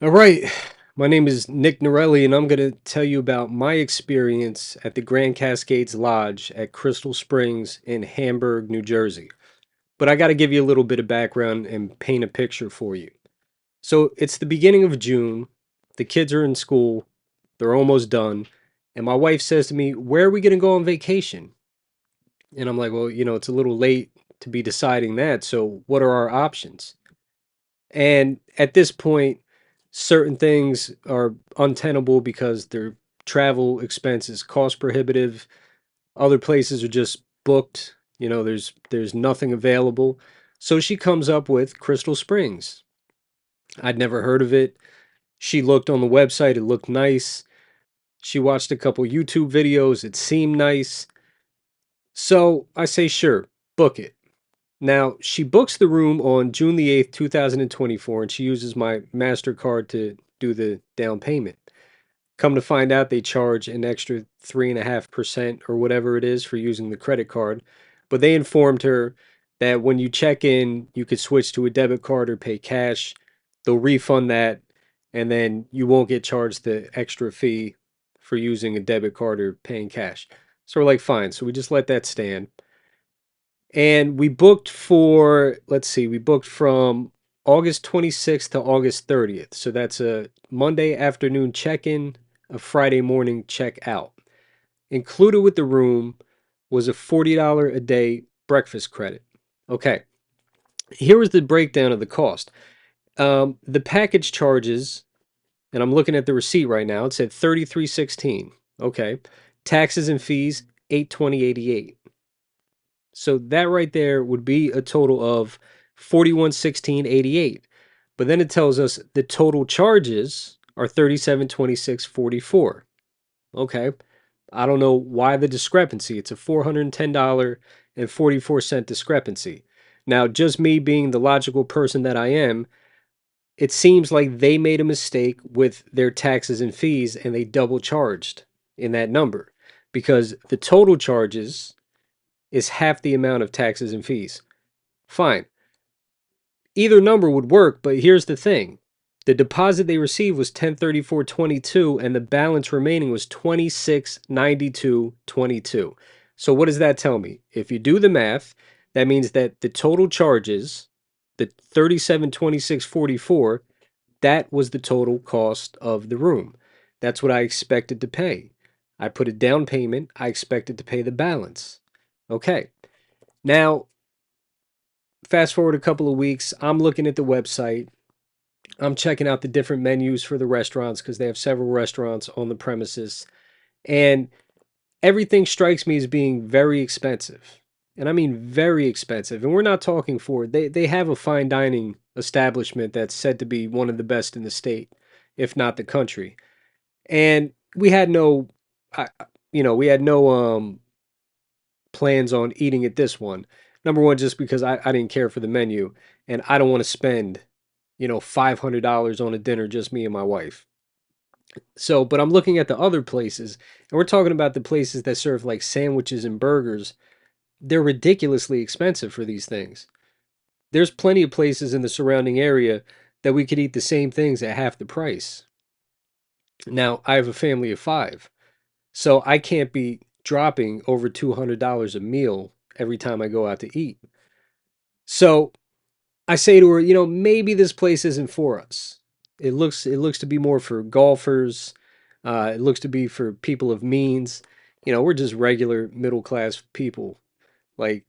All right. My name is Nick Norelli, and I'm going to tell you about my experience at the Grand Cascades Lodge at Crystal Springs in Hamburg, New Jersey. But I got to give you a little bit of background and paint a picture for you. So it's the beginning of June. The kids are in school, they're almost done. And my wife says to me, "Where are we going to go on vacation?" And I'm like, "Well, it's a little late to be deciding that. So what are our options?" And at this point, certain things are untenable because their travel expenses cost prohibitive. Other places are just booked. There's nothing available. So she comes up with Crystal Springs. I'd never heard of it. She looked on the website, it looked nice. She watched a couple YouTube videos, it seemed nice. So I say, sure, book it. Now, she books the room on June the 8th, 2024, and she uses my MasterCard to do the down payment. Come to find out, they charge an extra 3.5% or whatever it is for using the credit card. But they informed her that when you check in, you could switch to a debit card or pay cash. They'll refund that, and then you won't get charged the extra fee for using a debit card or paying cash. So we're like, fine. So we just let that stand. And we booked for, let's see, we booked from August 26th to August 30th. So that's a Monday afternoon check in, a Friday morning check out. Included with the room was a $40 a day breakfast credit. Okay, here was the breakdown of the cost. The package charges, and I'm looking at the receipt right now, it said 3316. Okay, taxes and fees, 820.88. So that right there would be a total of 4116.88. But then it tells us the total charges are 3726.44. Okay. I don't know why the discrepancy. It's a $410.44 discrepancy. Now, just me being the logical person that I am, it seems like they made a mistake with their taxes and fees and they double charged in that number because the total charges is half the amount of taxes and fees. Fine. Either number would work, but here's the thing. The deposit they received was 1034.22 and the balance remaining was 2692.22. So what does that tell me? If you do the math, that means that the total charges, the 3726.44, that was the total cost of the room. That's what I expected to pay. I put a down payment, I expected to pay the balance. Okay. Now, fast forward a couple of weeks, I'm looking at the website. I'm checking out the different menus for the restaurants because they have several restaurants on the premises. And everything strikes me as being very expensive. And I mean very expensive. And we're not talking for they have a fine dining establishment that's said to be one of the best in the state, if not the country. And we had no I, we had no plans on eating at this one. Number one, just because I didn't care for the menu and I don't want to spend, $500 on a dinner, just me and my wife. So, but I'm looking at the other places and we're talking about the places that serve like sandwiches and burgers. They're ridiculously expensive for these things. There's plenty of places in the surrounding area that we could eat the same things at half the price. Now, I have a family of five, so I can't be dropping over $200 a meal every time I go out to eat. So I say to her, maybe this place isn't for us. It looks to be more for golfers. It looks to be for people of means. We're just regular middle class people. Like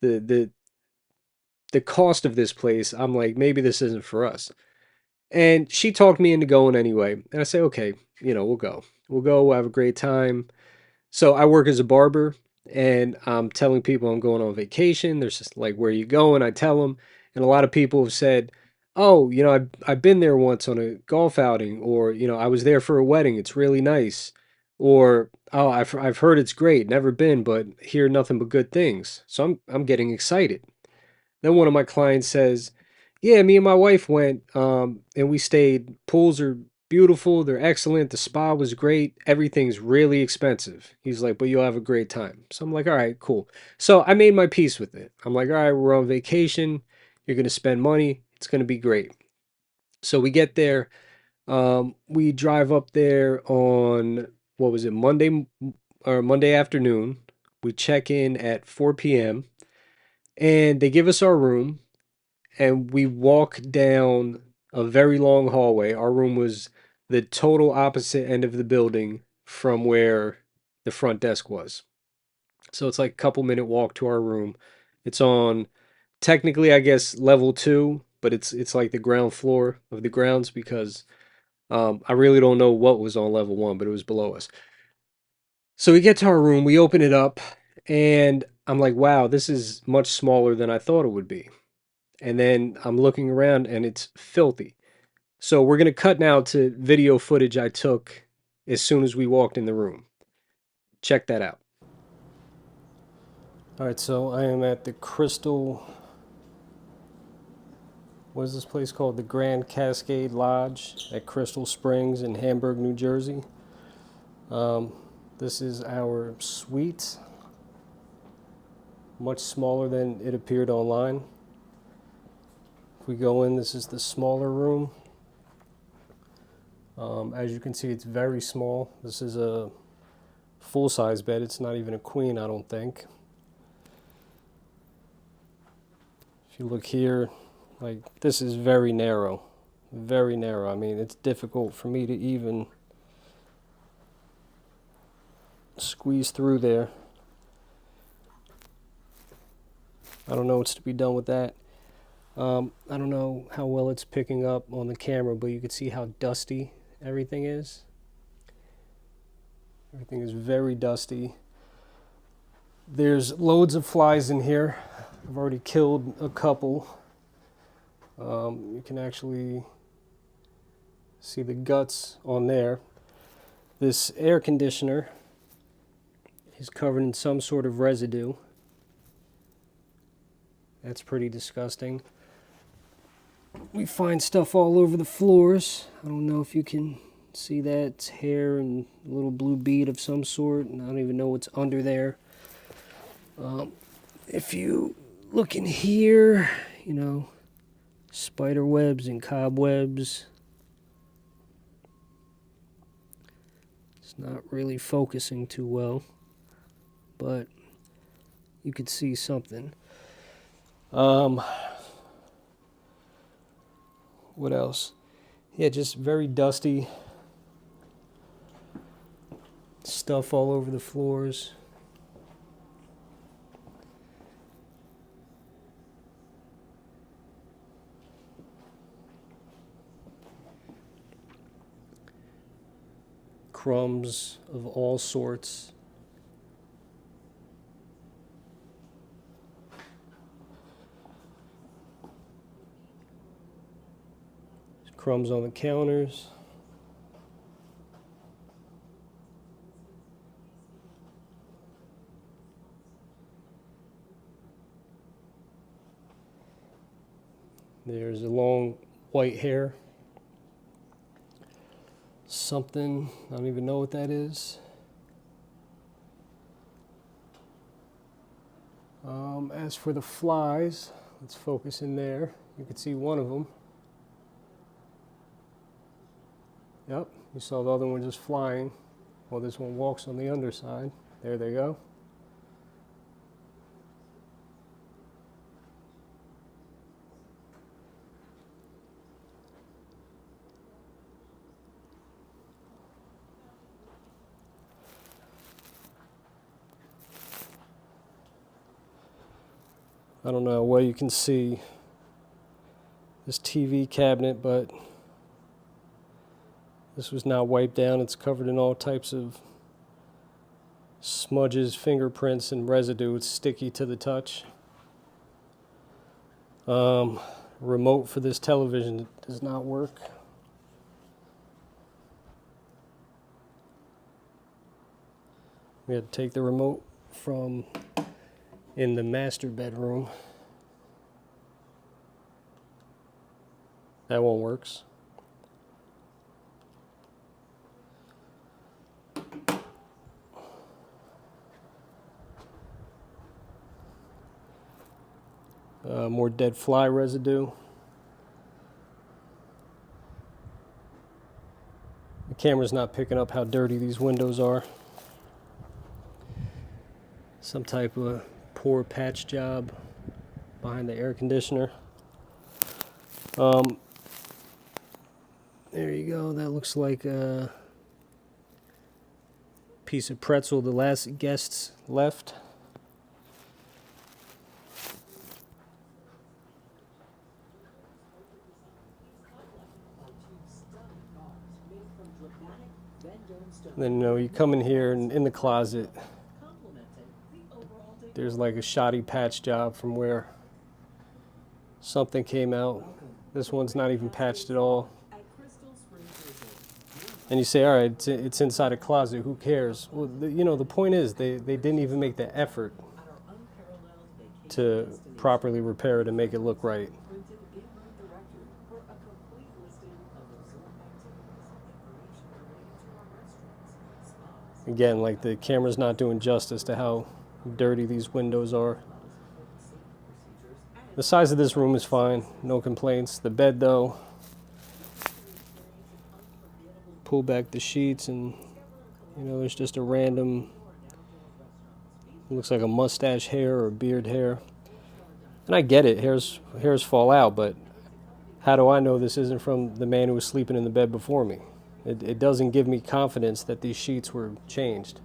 the the the cost of this place, I'm like, maybe this isn't for us. And she talked me into going anyway. And I say, okay, we'll go. We'll go. We'll have a great time. So I work as a barber and I'm telling people I'm going on vacation. There's just like, where are you going? I tell them. And a lot of people have said, oh, I've been there once on a golf outing, or, I was there for a wedding. It's really nice. Or, oh, I've heard it's great. Never been, but hear nothing but good things. So I'm getting excited. Then one of my clients says, "Yeah, me and my wife went, and we stayed. Pools are beautiful. They're excellent. The spa was great. Everything's really expensive." He's like, "But you'll have a great time." So I'm like, "All right, cool." So I made my peace with it. I'm like, "All right, we're on vacation. You're gonna spend money. It's gonna be great." So we get there. We drive up there on, what was it, Monday afternoon. We check in at 4 p.m. and they give us our room, and we walk down a very long hallway. Our room was the total opposite end of the building from where the front desk was. So it's like a couple minute walk to our room. It's on technically, I guess, level two, but it's like the ground floor of the grounds because I really don't know what was on level one, but it was below us. So we get to our room, we open it up, and I'm like, wow, this is much smaller than I thought it would be. And then I'm looking around and it's filthy. So we're going to cut now to video footage I took as soon as we walked in the room. Check that out. All right, so I am at the Crystal, what is this place called? The Grand Cascade Lodge at Crystal Springs in Hamburg, New Jersey. This is our suite, much smaller than it appeared online. If we go in, this is the smaller room. As you can see, it's very small. This is a full-size bed. It's not even a queen, I don't think. If you look here, like, this is very narrow. Very narrow. I mean, it's difficult for me to even squeeze through there. I don't know what's to be done with that. I don't know how well it's picking up on the camera, but you can see how dusty everything is. Everything is very dusty. There's loads of flies in here. I've already killed a couple. You can actually see the guts on there. This air conditioner is covered in some sort of residue. That's pretty disgusting. We find stuff all over the floors. I don't know if you can see that. It's hair and a little blue bead of some sort, and I don't even know what's under there. If you look in here, you know, spider webs and cobwebs. It's not really focusing too well, but you could see something. What else? Yeah, just very dusty. Stuff all over the floors. Crumbs of all sorts. Crumbs on the counters. There's a long white hair. Something, I don't even know what that is. As for the flies, let's focus in there. You can see one of them. Yep, you saw the other one just flying. Well, this one walks on the underside. There they go. I don't know how well you can see this TV cabinet, but this was now wiped down. It's covered in all types of smudges, fingerprints, and residue. It's sticky to the touch. Remote for this television does not work. We had to take the remote from in the master bedroom. That one works. More dead fly residue. camera's not picking up how dirty these windows are. Some type of poor patch job behind the air conditioner. There you go. That looks like a piece of pretzel the last guests left. Then, you come in here and in the closet, there's like a shoddy patch job from where something came out. This one's not even patched at all. And you say, all right, it's inside a closet, who cares? Well, the point is they didn't even make the effort to properly repair it and make it look right. Again, like the camera's not doing justice to how dirty these windows are. The size of this room is fine, no complaints. The bed though, pull back the sheets and there's just a random, looks like a mustache hair or beard hair. And I get it, hairs fall out, but how do I know this isn't from the man who was sleeping in the bed before me? It doesn't give me confidence that these sheets were changed.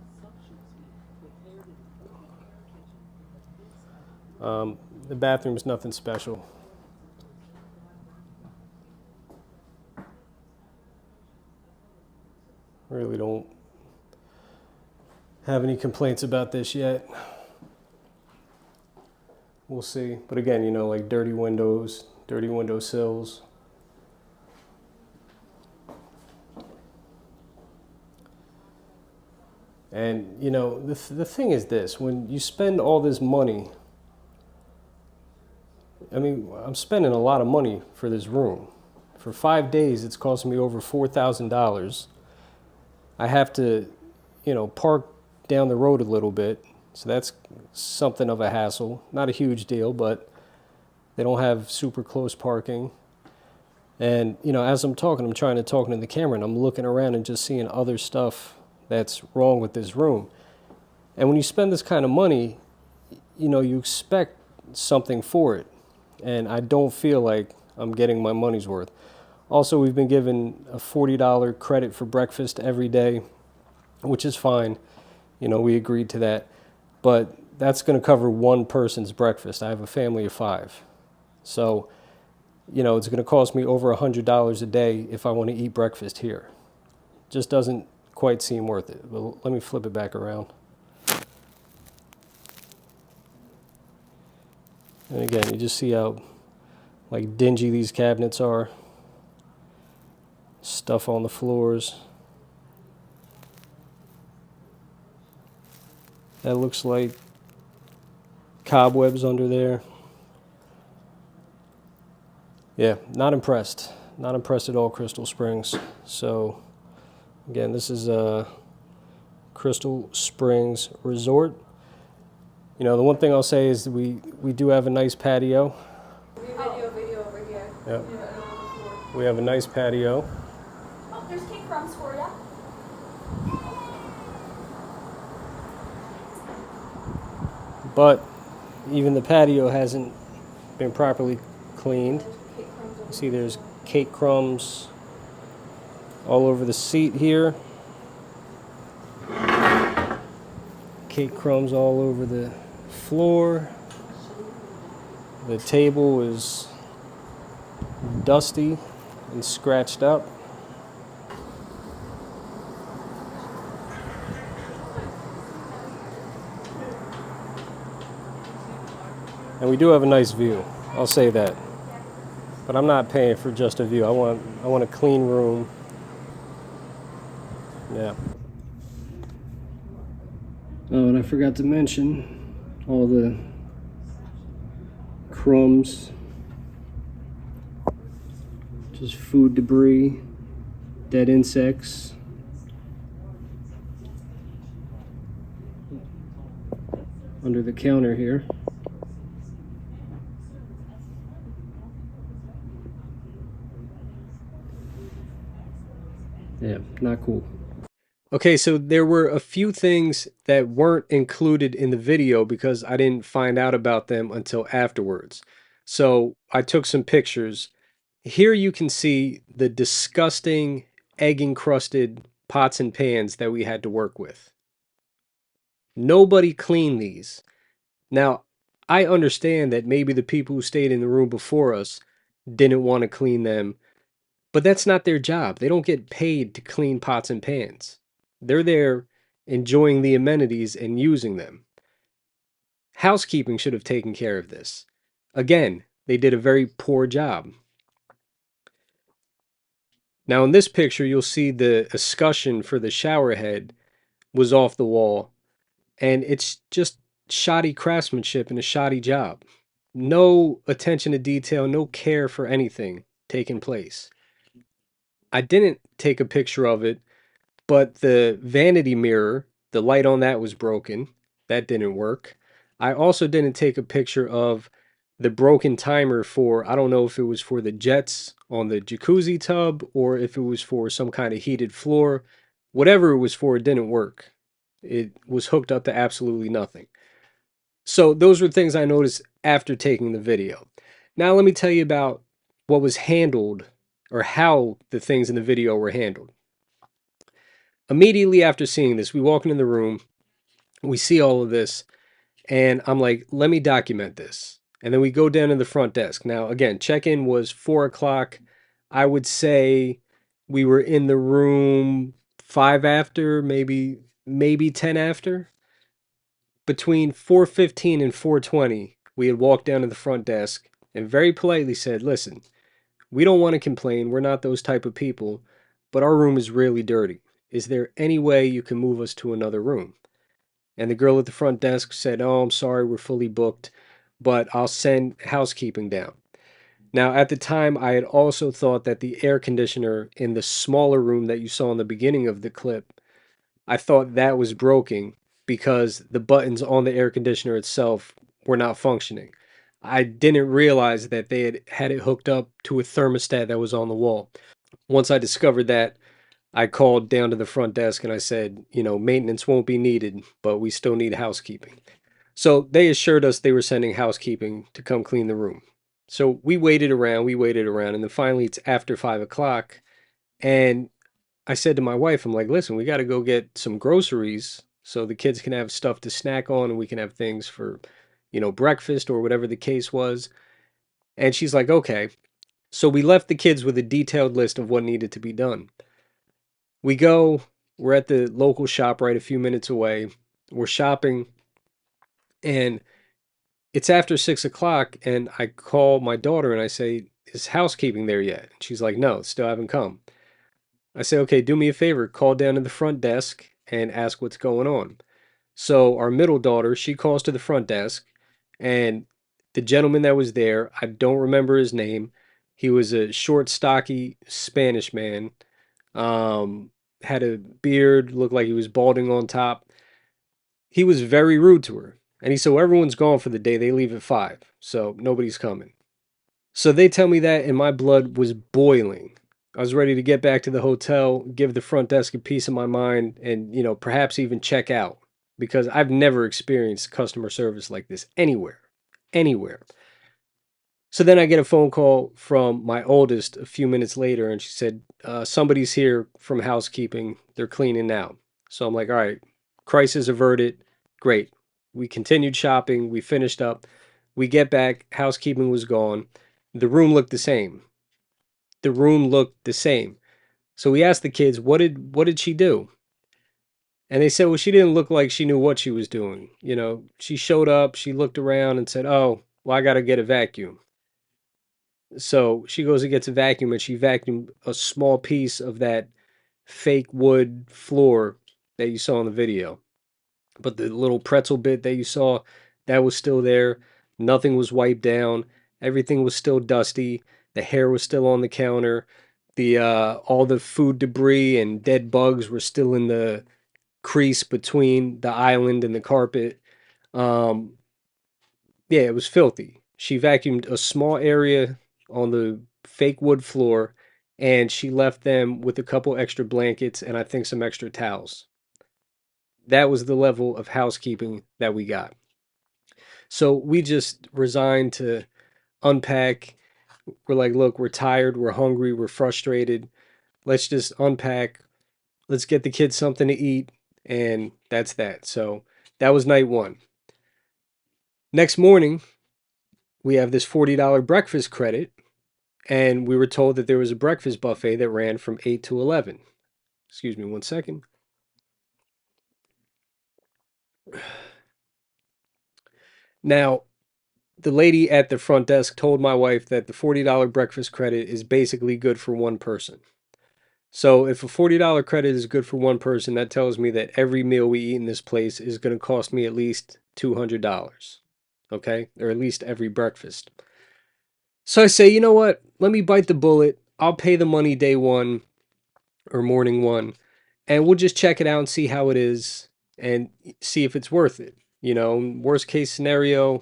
The bathroom's nothing special. Really don't have any complaints about this yet. We'll see. But again, like dirty windows, dirty window sills. And, the thing is this, when you spend all this money, I'm spending a lot of money for this room. For 5 days, it's costing me over $4,000. I have to, park down the road a little bit. So that's something of a hassle. Not a huge deal, but they don't have super close parking. And, as I'm talking to the camera, and I'm looking around and just seeing other stuff that's wrong with this room. And when you spend this kind of money, you expect something for it. And I don't feel like I'm getting my money's worth. Also, we've been given a $40 credit for breakfast every day, which is fine. We agreed to that. But that's going to cover one person's breakfast. I have a family of 5. So, it's going to cost me over $100 a day if I want to eat breakfast here. Just doesn't quite seem worth it. But let me flip it back around. And again, you just see how like dingy these cabinets are. Stuff on the floors. That looks like cobwebs under there. Yeah, not impressed. Not impressed at all, Crystal Springs. So, again, this is Crystal Springs Resort. The one thing I'll say is that we do have a nice patio. Video over here. Yep. We have a nice patio. Oh, there's cake crumbs for you. But even the patio hasn't been properly cleaned. You see there's cake crumbs all over the seat here. Cake crumbs all over the floor. The table is dusty and scratched up. And we do have a nice view, I'll say that. But I'm not paying for just a view. I want a clean room. Yeah. Oh, and I forgot to mention all the crumbs, just food debris, dead insects. Under the counter here. Yeah, not cool. Okay, so there were a few things that weren't included in the video because I didn't find out about them until afterwards. So I took some pictures. Here you can see the disgusting egg encrusted pots and pans that we had to work with. Nobody cleaned these. Now, I understand that maybe the people who stayed in the room before us didn't want to clean them, but that's not their job. They don't get paid to clean pots and pans. They're there enjoying the amenities and using them. Housekeeping should have taken care of this. Again, they did a very poor job. Now, in this picture, you'll see the escutcheon for the shower head was off the wall, and it's just shoddy craftsmanship and a shoddy job. No attention to detail, no care for anything taking place. I didn't take a picture of it, but the vanity mirror, the light on that was broken. That didn't work. I also didn't take a picture of the broken timer for, I don't know if it was for the jets on the jacuzzi tub or if it was for some kind of heated floor. Whatever it was for, it didn't work. It was hooked up to absolutely nothing. So those were things I noticed after taking the video. Now let me tell you about what was handled or how the things in the video were handled. Immediately after seeing this, we walk into the room, we see all of this, and I'm like, let me document this. And then we go down to the front desk. Now, again, check-in was 4 o'clock. I would say we were in the room 5 after, maybe 10 after. Between 4:15 and 4:20, we had walked down to the front desk and very politely said, listen, we don't want to complain. We're not those type of people, but our room is really dirty. Is there any way you can move us to another room? And the girl at the front desk said, oh, I'm sorry, we're fully booked, but I'll send housekeeping down. Now, at the time, I had also thought that the air conditioner in the smaller room that you saw in the beginning of the clip, I thought that was broken because the buttons on the air conditioner itself were not functioning. I didn't realize that they had it hooked up to a thermostat that was on the wall. Once I discovered that, I called down to the front desk and I said, maintenance won't be needed, but we still need housekeeping. So they assured us they were sending housekeeping to come clean the room. So we waited around, and then finally it's after 5 o'clock. And I said to my wife, I'm like, listen, we got to go get some groceries so the kids can have stuff to snack on and we can have things for, breakfast or whatever the case was. And she's like, okay. So we left the kids with a detailed list of what needed to be done. We go, we're at the local shop right a few minutes away. We're shopping, and it's after 6 o'clock, and I call my daughter and I say, is housekeeping there yet? She's like, no, still haven't come. I say, okay, do me a favor, call down to the front desk and ask what's going on. So our middle daughter, she calls to the front desk, and the gentleman that was there, I don't remember his name. He was a short, stocky Spanish man. Um, had a beard, looked like he was balding on top. He was very rude to her. And he said, well, everyone's gone for the day. They leave at 5, so nobody's coming. So they tell me that, and my blood was boiling. I was ready to get back to the hotel, give the front desk a piece of my mind, and, perhaps even check out. Because I've never experienced customer service like this anywhere. Anywhere. So then I get a phone call from my oldest a few minutes later, and she said, somebody's here from housekeeping. They're cleaning now. So I'm like, all right, crisis averted. Great. We continued shopping. We finished up. We get back. Housekeeping was gone. The room looked the same. The room looked the same. So we asked the kids, what did she do? And they said, well, she didn't look like she knew what she was doing. She showed up, she looked around and said, oh, well, I got to get a vacuum. So she goes and gets a vacuum, and she vacuumed a small piece of that fake wood floor that you saw in the video. But the little pretzel bit that you saw, that was still there. Nothing was wiped down. Everything was still dusty. The hair was still on the counter. The all the food debris and dead bugs were still in the crease between the island and the carpet. Um, yeah, it was filthy. She vacuumed a small area on the fake wood floor, and she left them with a couple extra blankets and I think some extra towels. That was the level of housekeeping that we got. So we just resigned to unpack. We're like, look, we're tired, we're hungry, we're frustrated. Let's just unpack. Let's get the kids something to eat. And that's that. So that was night one. Next morning, we have this $40 breakfast credit. And we were told that there was a breakfast buffet that ran from 8 to 11. Excuse me one second. Now, the lady at the front desk told my wife that the $40 breakfast credit is basically good for one person. So if a $40 credit is good for one person, that tells me that every meal we eat in this place is going to cost me at least $200. Okay? Or at least every breakfast. So I say, you know what? Let me bite the bullet. I'll pay the money day one or morning one, and we'll just check it out and see how it is and see if it's worth it. Worst case scenario,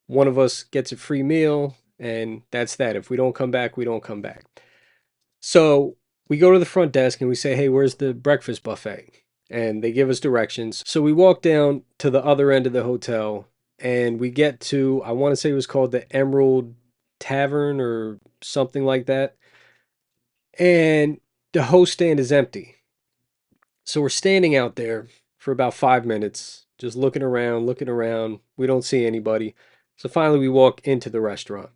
one of us gets a free meal, and that's that. If we don't come back, we don't come back. So we go to the front desk and we say, hey, where's the breakfast buffet? And they give us directions. So we walk down to the other end of the hotel and we get to, I want to say it was called the Emerald Tavern or something like that. And the host stand is empty. So we're standing out there for about 5 minutes, just looking around, looking around. We don't see anybody. So finally we walk into the restaurant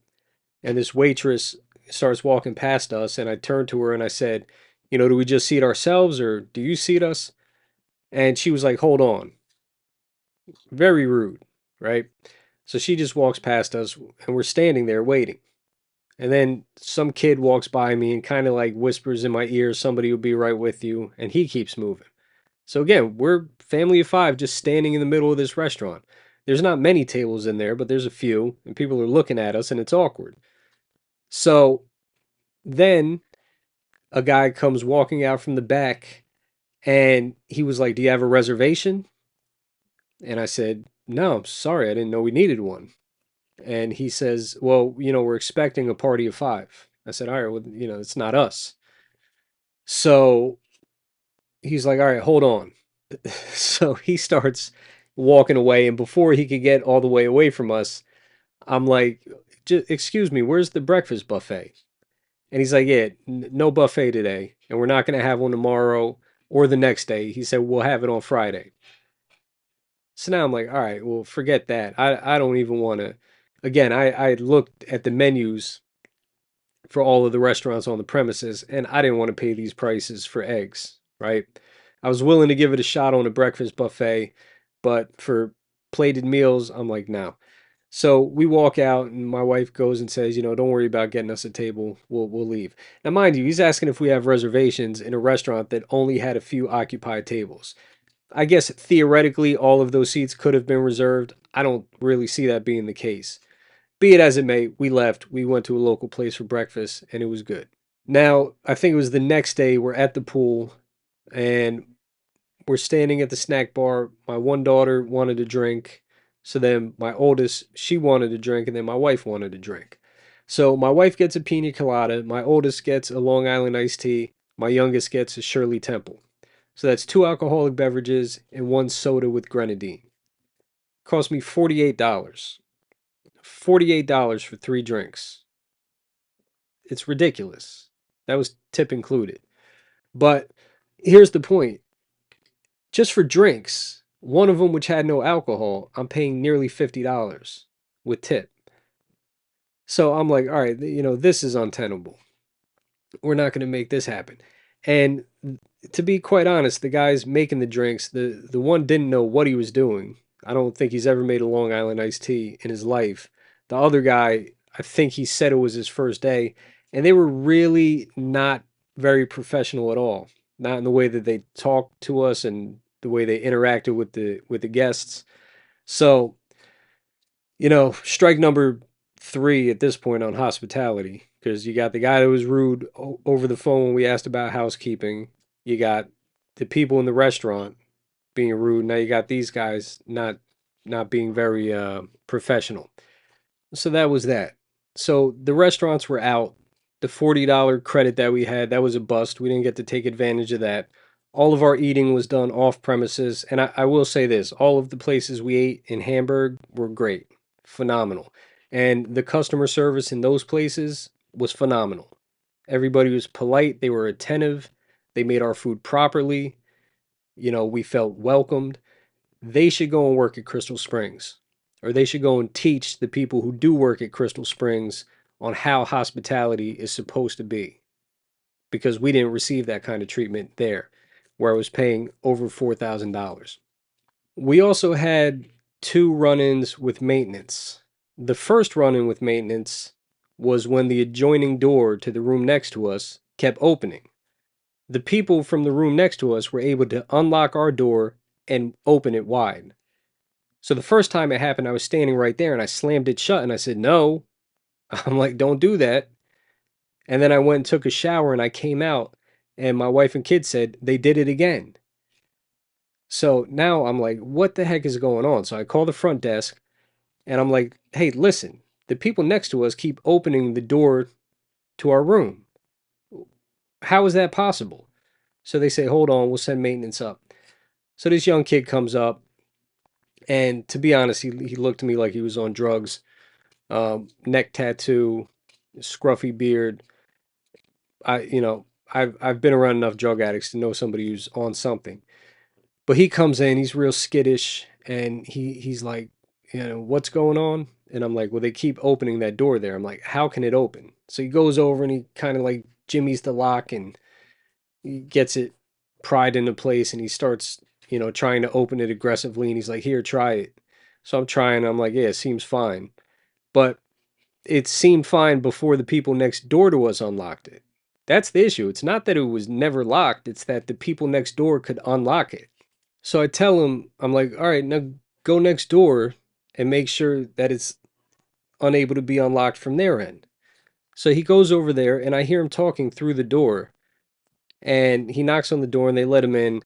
and this waitress starts walking past us, and I turned to her and I said, do we just seat ourselves or do you seat us? And she was like, hold on. Very rude, right? So she just walks past us and we're standing there waiting. And then some kid walks by me and kind of like whispers in my ear, somebody will be right with you, and he keeps moving. So again, we're family of five just standing in the middle of this restaurant. There's not many tables in there, but there's a few, and people are looking at us and it's awkward. So then a guy comes walking out from the back and he was like, do you have a reservation? And I said, no, I'm sorry. I didn't know we needed one. And he says, well, we're expecting a party of five. I said, all right, well, it's not us. So he's like, all right, hold on. So he starts walking away. And before he could get all the way away from us, I'm like, excuse me, where's the breakfast buffet? And he's like, yeah, no buffet today. And we're not going to have one tomorrow or the next day. He said, we'll have it on Friday. So now I'm like, all right, well, forget that. I don't even want to. Again, I looked at the menus for all of the restaurants on the premises, and I didn't want to pay these prices for eggs, right? I was willing to give it a shot on a breakfast buffet, but for plated meals, I'm like, no. So we walk out, and my wife goes and says, don't worry about getting us a table. We'll leave. Now, mind you, he's asking if we have reservations in a restaurant that only had a few occupied tables. I guess theoretically, all of those seats could have been reserved. I don't really see that being the case. Be it as it may, we left. We went to a local place for breakfast, and it was good. Now, I think it was the next day, we're at the pool, and we're standing at the snack bar. My one daughter wanted a drink. So then my oldest, she wanted a drink, and then my wife wanted a drink. So my wife gets a pina colada. My oldest gets a Long Island iced tea. My youngest gets a Shirley Temple. So that's two alcoholic beverages and one soda with grenadine. Cost me $48. $48 for three drinks. It's ridiculous. That was tip included. But here's the point. Just for drinks, one of them which had no alcohol, I'm paying nearly $50 with tip. So I'm like, all right, this is untenable. We're not going to make this happen. And to be quite honest, the guys making the drinks, the one didn't know what he was doing. I don't think he's ever made a Long Island iced tea in his life. The other guy, I think he said it was his first day, and they were really not very professional at all. Not in the way that they talked to us and the way they interacted with the guests. So, strike number three at this point on hospitality, because you got the guy that was rude over the phone when we asked about housekeeping. You got the people in the restaurant being rude. Now you got these guys not being very professional. So that was that. So the restaurants were out. The $40 credit that we had, that was a bust. We didn't get to take advantage of that. All of our eating was done off premises. And I will say this, all of the places we ate in Hamburg were great, phenomenal. And the customer service in those places was phenomenal. Everybody was polite, they were attentive, they made our food properly. We felt welcomed. They should go and work at Crystal Springs, or they should go and teach the people who do work at Crystal Springs on how hospitality is supposed to be, because we didn't receive that kind of treatment there, where I was paying over $4,000. We also had two run ins with maintenance. The first run in with maintenance was when the adjoining door to the room next to us kept opening. The people from the room next to us were able to unlock our door and open it wide. So the first time it happened, I was standing right there and I slammed it shut and I said, "No." I'm like, "Don't do that." And then I went and took a shower and I came out and my wife and kids said they did it again. So now I'm like, what the heck is going on? So I call the front desk and I'm like, "Hey, listen, the people next to us keep opening the door to our room. How is that possible?" So they say, "Hold on, we'll send maintenance up." So this young kid comes up, and to be honest, he looked at me like he was on drugs. Neck tattoo, scruffy beard. I've been around enough drug addicts to know somebody who's on something. But he comes in, he's real skittish, and he's like, "What's going on?" And I'm like, "Well, they keep opening that door there." I'm like, "How can it open?" So he goes over and he kind of like jimmies the lock and he gets it pried into place and he starts, trying to open it aggressively and he's like, "Here, try it." So I'm trying, I'm like, "Yeah, it seems fine." But it seemed fine before the people next door to us unlocked it. That's the issue. It's not that it was never locked, it's that the people next door could unlock it. So I tell him, I'm like, "All right, now go next door and make sure that it's unable to be unlocked from their end." So he goes over there and I hear him talking through the door and he knocks on the door and they let him in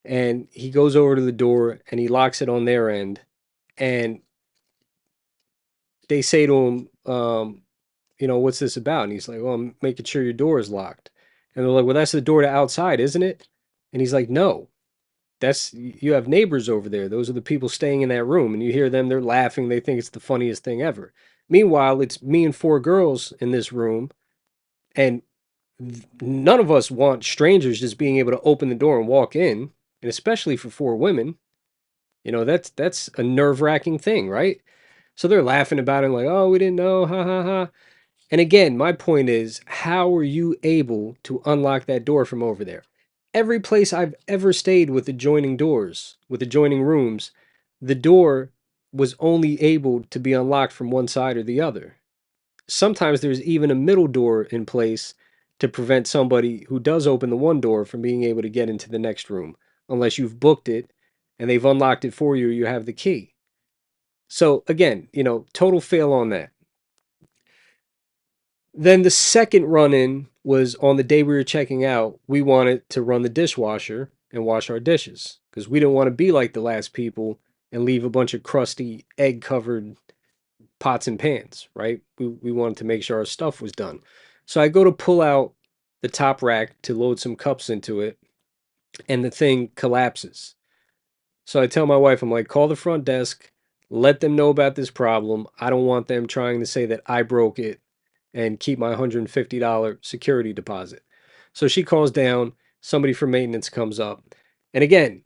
and he goes over to the door and he locks it on their end and they say to him, "What's this about?" And he's like, "Well, I'm making sure your door is locked." And they're like, "Well, that's the door to outside, isn't it?" And he's like, "No, you have neighbors over there. Those are the people staying in that room." And you hear them, they're laughing. They think it's the funniest thing ever. Meanwhile, it's me and four girls in this room, and none of us want strangers just being able to open the door and walk in, and especially for four women. That's a nerve-wracking thing, right? So they're laughing about it, like, "Oh, we didn't know, ha ha ha." And again, my point is, how are you able to unlock that door from over there? Every place I've ever stayed with adjoining doors, with adjoining rooms, the door was only able to be unlocked from one side or the other. Sometimes there's even a middle door in place to prevent somebody who does open the one door from being able to get into the next room, unless you've booked it and they've unlocked it for you or you have the key. So again, total fail on that. Then the second run in was on the day we were checking out. We wanted to run the dishwasher and wash our dishes because we didn't want to be like the last people and leave a bunch of crusty, egg covered pots and pans, right? We wanted to make sure our stuff was done. So I go to pull out the top rack to load some cups into it, and the thing collapses. So I tell my wife, I'm like, "Call the front desk, let them know about this problem. I don't want them trying to say that I broke it and keep my $150 security deposit." So she calls down, somebody from maintenance comes up. And again,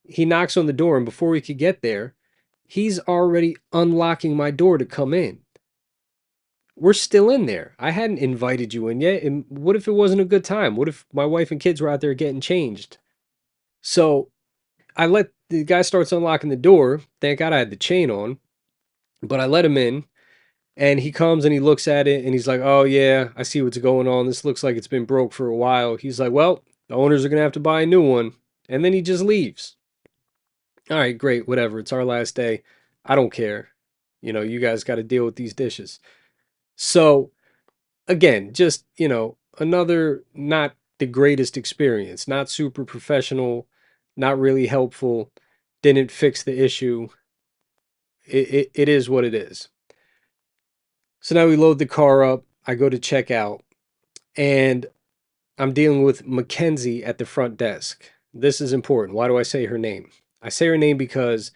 he knocks on the door, and before we could get there, he's already unlocking my door to come in. We're still in there. I hadn't invited you in yet. And what if it wasn't a good time? What if my wife and kids were out there getting changed? So I let the guy starts unlocking the door. Thank God I had the chain on, but I let him in. And he comes and he looks at it and he's like, "Oh, yeah, I see what's going on. This looks like it's been broke for a while." He's like, "Well, the owners are going to have to buy a new one." And then he just leaves. All right, great, whatever. It's our last day. I don't care. You guys got to deal with these dishes. So, again, just, another not the greatest experience, not super professional, not really helpful, didn't fix the issue. It is what it is. So now we load the car up. I go to check out. and I'm dealing with Mackenzie at the front desk. This is important. Why do I say her name? I say her name because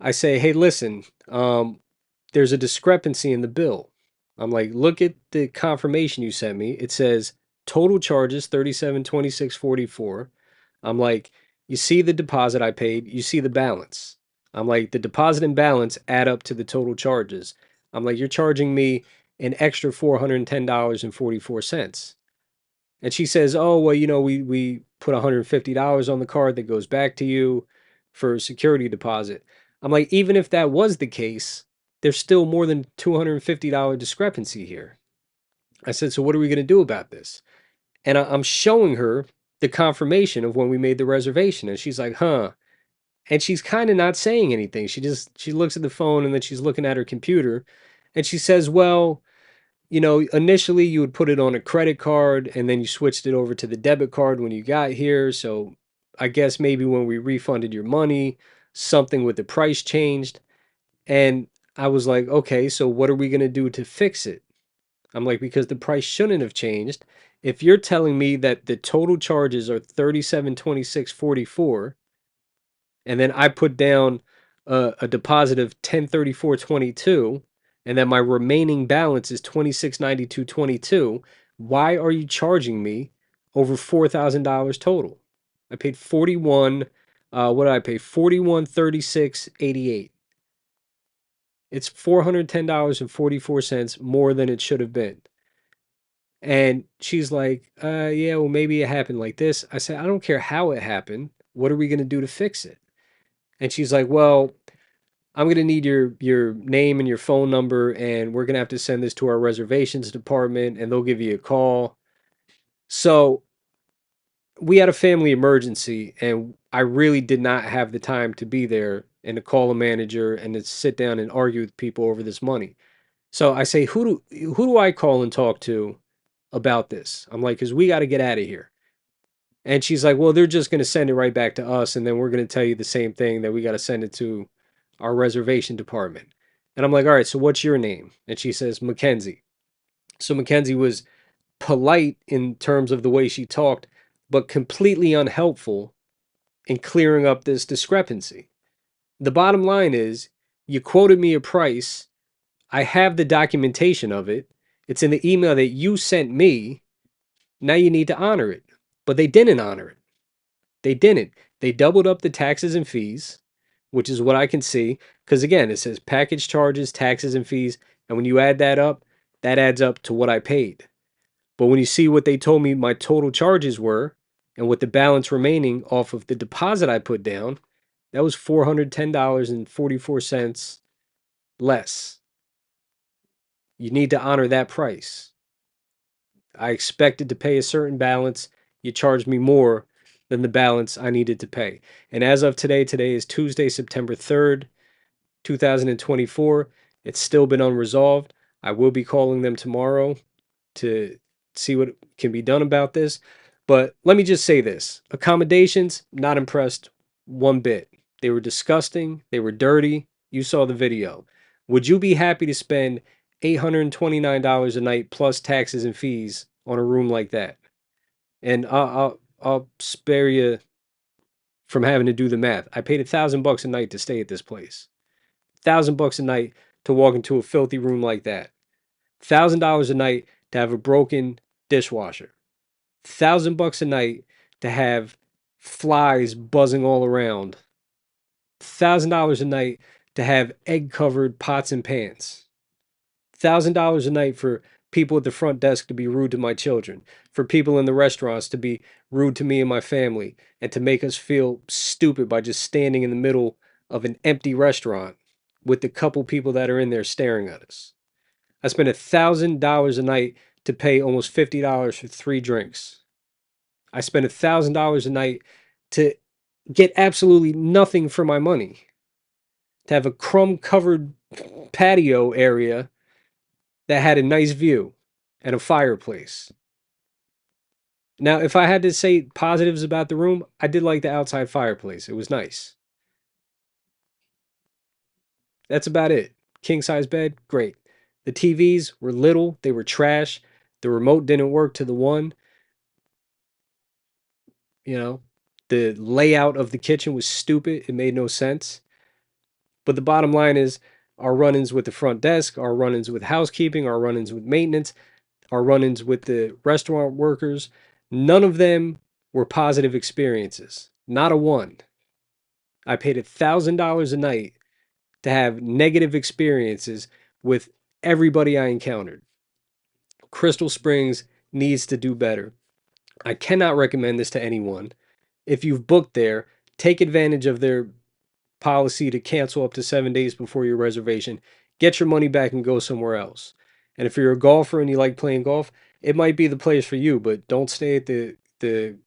I say, hey, listen, there's a discrepancy in the bill. I'm like, look at the confirmation you sent me. It says total charges 3726.44. I'm like, you see the deposit I paid, you see the balance. I'm like, the deposit and balance add up to the total charges. I'm like, you're charging me an extra $410.44. And she says, oh, well, we put $150 on the card that goes back to you for security deposit. I'm like, even if that was the case, there's still more than $250 discrepancy here. I said, so what are we going to do about this? And I'm showing her the confirmation of when we made the reservation. And she's like, huh. And she's kind of not saying anything. She looks at the phone and then she's looking at her computer and she says, well, initially you would put it on a credit card and then you switched it over to the debit card when you got here. So I guess maybe when we refunded your money, something with the price changed. And I was like, okay, so what are we going to do to fix it? I'm like, because the price shouldn't have changed. If you're telling me that the total charges are 3726.44, and then I put down a deposit of 1034.22, and then my remaining balance is 2692.22, why are you charging me over $4,000 total? I paid 41. What did I pay? 4136.88. It's $410.44 more than it should have been. And she's like, yeah, well, maybe it happened like this. I said, I don't care how it happened. What are we going to do to fix it? And she's like, well, I'm going to need your name and your phone number, and we're going to have to send this to our reservations department, and they'll give you a call. So we had a family emergency, and I really did not have the time to be there and to call a manager and to sit down and argue with people over this money. So I say, who do I call and talk to about this? I'm like, because we got to get out of here. And she's like, well, they're just going to send it right back to us. And then we're going to tell you the same thing that we got to send it to our reservation department. And I'm like, all right, so what's your name? And she says, Mackenzie. So Mackenzie was polite in terms of the way she talked, but completely unhelpful in clearing up this discrepancy. The bottom line is, you quoted me a price. I have the documentation of it. It's in the email that you sent me. Now you need to honor it. But they didn't honor it. They didn't. They doubled up the taxes and fees, which is what I can see. Because again, it says package charges, taxes, and fees. And when you add that up, that adds up to what I paid. But when you see what they told me my total charges were and what the balance remaining off of the deposit I put down, that was $410.44 less. You need to honor that price. I expected to pay a certain balance. You charged me more than the balance I needed to pay. And as of today, today is Tuesday, September 3rd, 2024. It's still been unresolved. I will be calling them tomorrow to see what can be done about this. But let me just say this: accommodations, not impressed one bit. They were disgusting. They were dirty. You saw the video. Would you be happy to spend $829 a night plus taxes and fees on a room like that? And I'll spare you from having to do the math. I paid $1,000 a night to stay at this place. $1,000 a night to walk into a filthy room like that. $1,000 a night to have a broken dishwasher. $1,000 a night to have flies buzzing all around. $1,000 a night to have egg covered pots and pans. $1,000 a night for people at the front desk to be rude to my children, for people in the restaurants to be rude to me and my family, and to make us feel stupid by just standing in the middle of an empty restaurant with the couple people that are in there staring at us. I spent $1,000 a night to pay almost $50 for 3 drinks. I spent $1,000 a night to get absolutely nothing for my money. To have a crumb covered patio area that had a nice view and a fireplace. Now, if I had to say positives about the room, I did like the outside fireplace. It was nice. That's about it. King size bed, great. The TVs were little, they were trash. The remote didn't work to the one, you know. The layout of the kitchen was stupid. It made no sense. But the bottom line is our run ins with the front desk, our run ins with housekeeping, our run ins with maintenance, our run ins with the restaurant workers, none of them were positive experiences. Not a one. I paid $1,000 a night to have negative experiences with everybody I encountered. Crystal Springs needs to do better. I cannot recommend this to anyone. If you've booked there, take advantage of their policy to cancel up to 7 days before your reservation. Get your money back and go somewhere else. And if you're a golfer and you like playing golf, it might be the place for you, but don't stay at the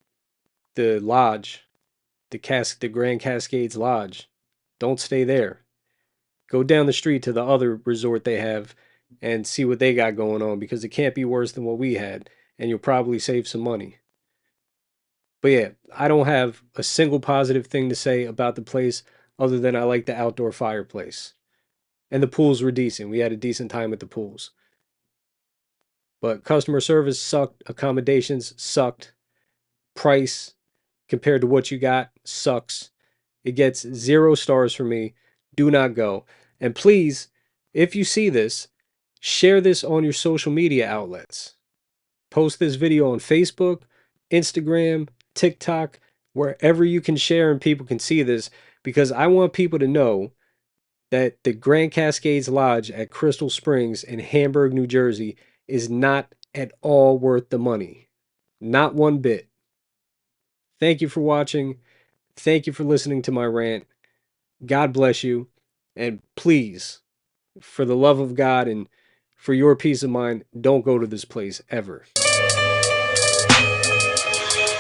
lodge, the Grand Cascades Lodge. Don't stay there. Go down the street to the other resort they have and see what they got going on, because it can't be worse than what we had, and you'll probably save some money. But yeah, I don't have a single positive thing to say about the place other than I like the outdoor fireplace. And the pools were decent. We had a decent time at the pools. But customer service sucked, accommodations sucked, price compared to what you got sucks. It gets 0 stars for me. Do not go. And please, if you see this, share this on your social media outlets. Post this video on Facebook, Instagram, TikTok, wherever you can share and people can see this, because I want people to know that the Grand Cascades Lodge at Crystal Springs in Hamburg, New Jersey is not at all worth the money. Not one bit. Thank you for watching. Thank you for listening to my rant. God bless you. And please, for the love of God and for your peace of mind, don't go to this place ever.